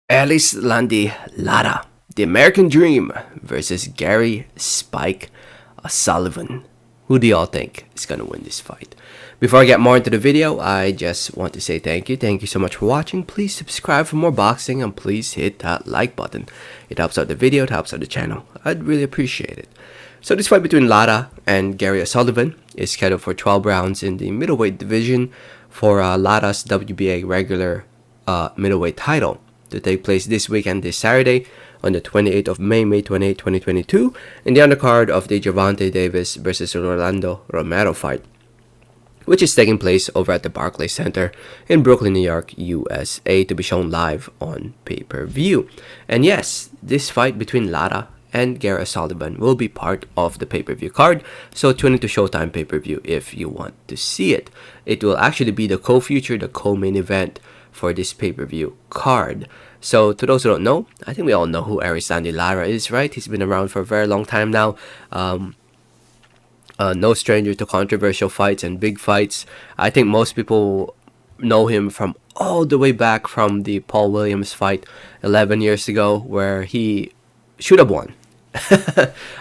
Erislandy Lara, the American Dream versus Gary Spike Sullivan. Who do y'all think is gonna win this fight? Before I get more into the video, I just want to say thank you. Thank you so much for watching. Please subscribe for more boxing and please hit that like button. It helps out the video, it helps out the channel. I'd really appreciate it. So this fight between Lara and Gary Sullivan is scheduled for 12 rounds in the middleweight division for Lara's WBA regular middleweight title to take place this weekend, this Saturday, on the 28th of May 28, 2022, in the undercard of the Gervonta Davis versus Rolando Romero fight, which is taking place over at the Barclays Center in Brooklyn, New York, USA, to be shown live on pay-per-view. And yes, this fight between Lara and Gary Sullivan will be part of the pay-per-view card, so tune into Showtime pay-per-view if you want to see it. It will actually be the co-feature, the co-main event for this pay-per-view card. So to those who don't know, I think we all know who Erislandy Lara is, right? He's been around for a very long time now. No stranger to controversial fights and big fights. I think most people know him from all the way back from the Paul Williams fight 11 years ago, where he should have won.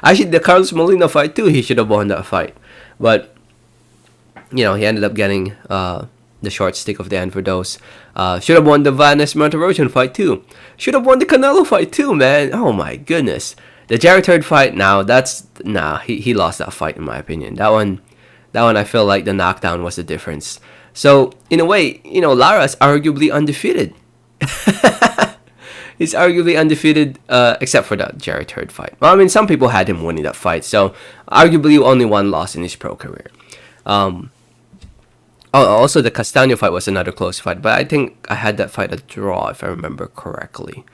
Actually, the Carlos Molina fight too, he should have won that fight. But, you know, he ended up getting the short stick of the end for those. Should have won the Vanes Monterosian fight too. Should have won the Canelo fight too, man. Oh my goodness. The Jared Hurd fight, he lost that fight in my opinion. That one I feel like the knockdown was the difference. So in a way, you know, Lara's arguably undefeated. He's arguably undefeated, except for that Jared Hurd fight. Well, I mean, some people had him winning that fight, so arguably only one loss in his pro career. Also, the Castaño fight was another close fight, but I think I had that fight a draw, if I remember correctly.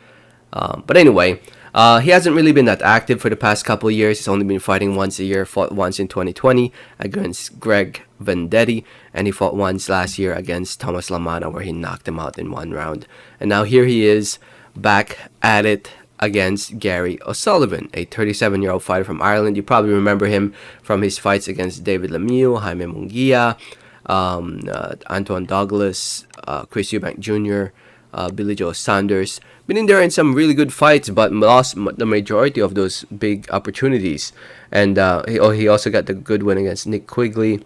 But anyway, he hasn't really been that active for the past couple of years. He's only been fighting once a year, fought once in 2020 against Greg Vendetti, and he fought once last year against Thomas Lamana, where he knocked him out in one round. And now here he is, back at it against Gary O'Sullivan, a 37-year-old fighter from Ireland. You probably remember him from his fights against David Lemieux, Jaime Munguia, Antoine Douglas, Chris Eubank Jr., Billy Joe Saunders. Been in there in some really good fights, but lost the majority of those big opportunities. And he also got the good win against Nick Quigley.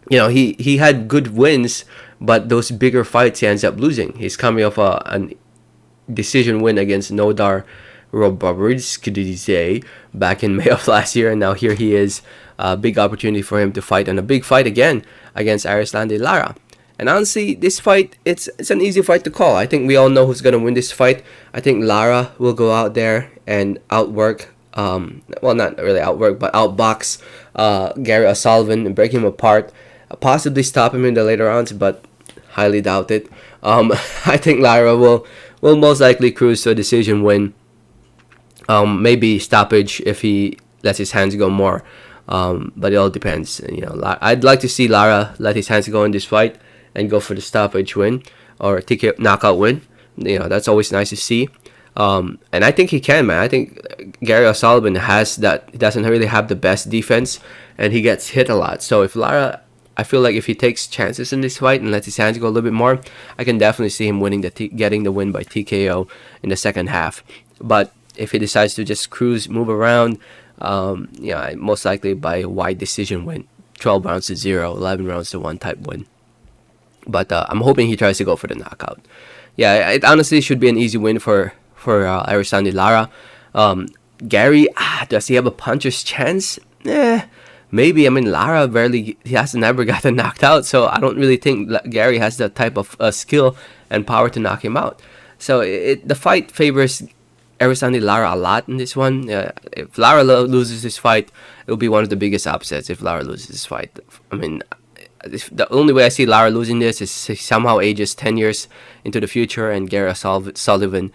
You know, he had good wins, but those bigger fights he ends up losing. He's coming off an decision win against Nodar Robaridze back in May of last year, and now here he is. A big opportunity for him to fight, and a big fight again against Erislandy Lara. And honestly, this fight, it's an easy fight to call. I think we all know who's going to win this fight. I think Lara will go out there and outwork, well, not really outwork, but outbox Gary O'Sullivan and break him apart. Possibly stop him in the later rounds, but highly doubt it. I think Lara will most likely cruise to a decision win. Maybe stoppage if he lets his hands go more. But it all depends. You know, I'd like to see Lara let his hands go in this fight and go for the stoppage win or TKO knockout win. You know, that's always nice to see. And I think he can, man. I think Gary O'Sullivan has that. He doesn't really have the best defense, and he gets hit a lot. So if Lara, I feel like if he takes chances in this fight and lets his hands go a little bit more, I can definitely see him winning getting the win by TKO in the second half. But if he decides to just cruise, move around, yeah, most likely by a wide decision win, 12 rounds to 0, 11 rounds to 1 type win. But I'm hoping he tries to go for the knockout. Yeah, it honestly should be an easy win for Erislandy Lara. Gary, does he have a puncher's chance? Maybe. I mean, Lara he has never gotten knocked out, so I don't really think Gary has that type of skill and power to knock him out. So the fight favors Erislandy Lara a lot in this one. If Lara loses this fight, it will be one of the biggest upsets if Lara loses this fight. I mean, the only way I see Lara losing this is he somehow ages 10 years into the future and Gary Sullivan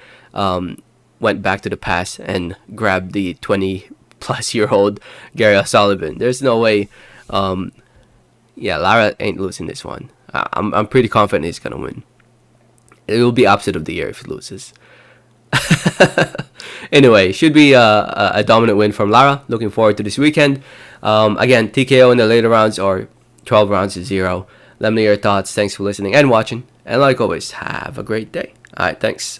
went back to the past and grabbed the 20-plus-year-old Gary Sullivan. There's no way. Yeah, Lara ain't losing this one. I'm pretty confident he's going to win. It will be upset of the year if he loses. Anyway, should be a dominant win from Lara. Looking forward to this weekend. Again, TKO in the later rounds or 12 rounds to 0. Let me know your thoughts. Thanks for listening and watching. And like always, have a great day. Alright, thanks.